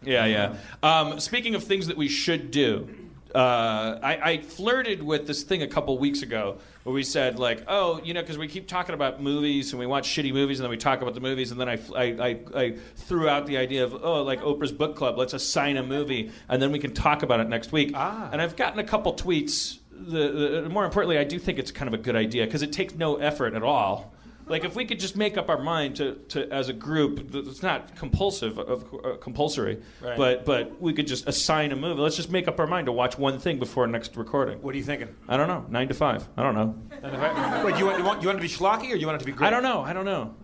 Yeah. Speaking of things that we should do, I flirted with this thing a couple weeks ago where we said, like, oh, because we keep talking about movies and we watch shitty movies and then we talk about the movies, and then I threw out the idea of, like Oprah's book club, let's assign a movie and then we can talk about it next week. And I've gotten a couple tweets. More importantly, I do think it's kind of a good idea because it takes no effort at all. Like, if we could just make up our mind to as a group, it's not compulsory, right. but we could just assign a movie. Let's just make up our mind to watch one thing before next recording. What are you thinking? I don't know. 9 to 5. I don't know. Wait, you want it to be schlocky or do you want it to be great? I don't know.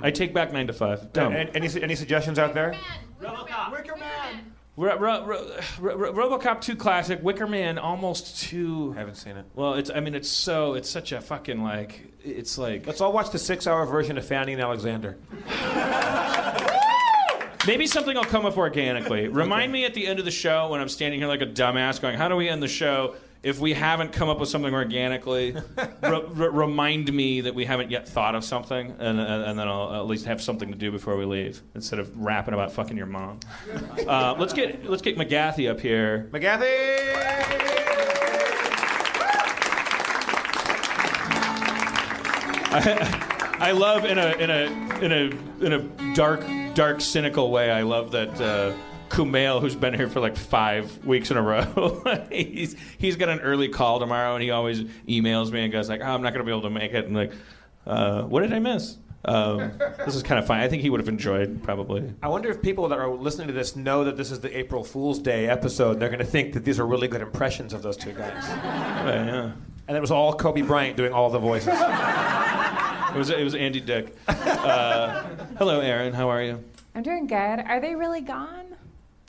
I take back 9 to 5. Dumb. Any suggestions out there? Wicker Man. RoboCop 2 classic, Wicker Man almost too. Haven't seen it. Well, it's such a fucking like. It's like. Let's all watch the 6-hour version of Fanny and Alexander. Maybe something will come up organically. Remind me at the end of the show when I'm standing here like a dumbass going, how do we end the show? If we haven't come up with something organically, remind me that we haven't yet thought of something, and then I'll at least have something to do before we leave, instead of rapping about fucking your mom. Let's get McGathy up here. McGathy! I love in a dark cynical way. I love that. Kumail, who's been here for like 5 weeks in a row, he's got an early call tomorrow, and he always emails me and goes like, I'm not going to be able to make it. And like, what did I miss? This is kind of fun. I think he would have enjoyed, probably. I wonder if people that are listening to this know that this is the April Fool's Day episode. They're going to think that these are really good impressions of those two guys. Yeah. And it was all Kobe Bryant doing all the voices. It was Andy Dick. Hello, Erin. How are you? I'm doing good. Are they really gone?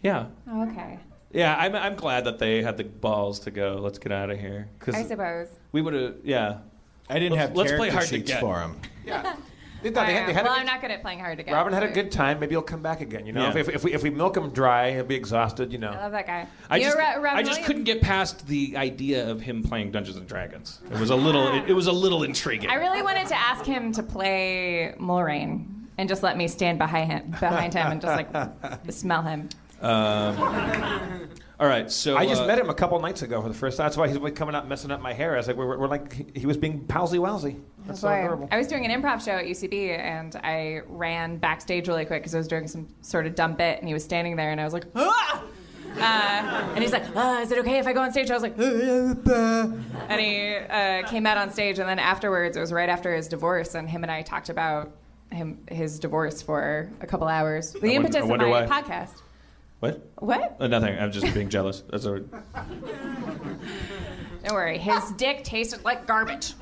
Yeah. Oh, okay. Yeah, I'm glad that they had the balls to go. Let's get out of here. I suppose. We would have, yeah. I didn't have let's play character hard to sheets get for them. Yeah. I'm not good at playing hard to get. Robin had a good time. Maybe he'll come back again. Yeah. If we milk him dry, he'll be exhausted. I love that guy. I just couldn't get past the idea of him playing Dungeons and Dragons. It was a little intriguing. I really wanted to ask him to play Mulrain and just let me stand behind him and just like smell him. All right, so I just met him a couple nights ago for the first time. That's why he's coming up messing up my hair. I was like, we're like, he was being palsy-walsy. That's so adorable. I was doing an improv show at UCB, and I ran backstage really quick because I was doing some sort of dumb bit, and he was standing there, and I was like, ah! And he's like, is it okay if I go on stage? I was like, and he came out on stage, and then afterwards, it was right after his divorce, and him and I talked about his divorce for a couple hours. The impetus of my podcast. What? Nothing. I'm just being jealous. That's all right. Don't worry. His dick tasted like garbage.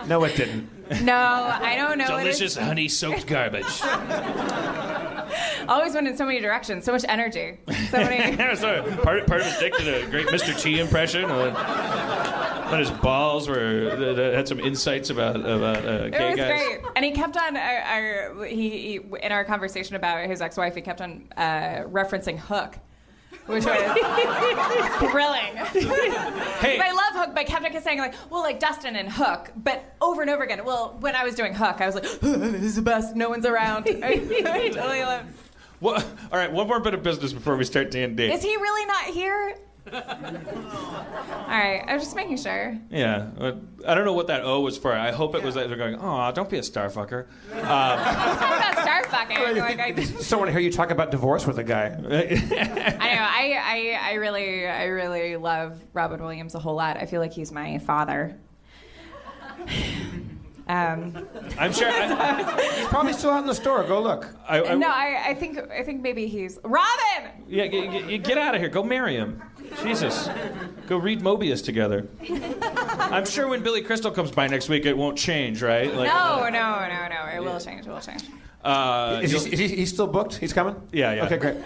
No, it didn't. No, I don't know. Delicious honey-soaked garbage. Always went in so many directions. So much energy. So many. Part of his dick did a great Mr. T impression. And his balls had some insights about gay guys. It was great. And he kept on, he in our conversation about his ex-wife, he kept on referencing Hook, which was thrilling. Hey. I love Hook, but kept on saying like Dustin and Hook, but over and over again. Well, when I was doing Hook, I was like, this is the best. No one's around. I totally love. Well, all right, one more bit of business before we start D&D. Is he really not here? All right, I was just making sure. Yeah, I don't know what that O was for. I hope it was that they're going, oh, don't be a starfucker. It's not about starfucking. I just don't want to hear you talk about divorce with a guy. I know. I really love Robin Williams a whole lot. I feel like he's my father. I'm sure. He's probably still out in the store. Go look. I think maybe he's Robin. Yeah, get out of here. Go marry him. Jesus. Go read Mobius together. I'm sure when Billy Crystal comes by next week, it won't change, right? No. It will change. It will change. Is he still booked? He's coming? Yeah. Okay, great.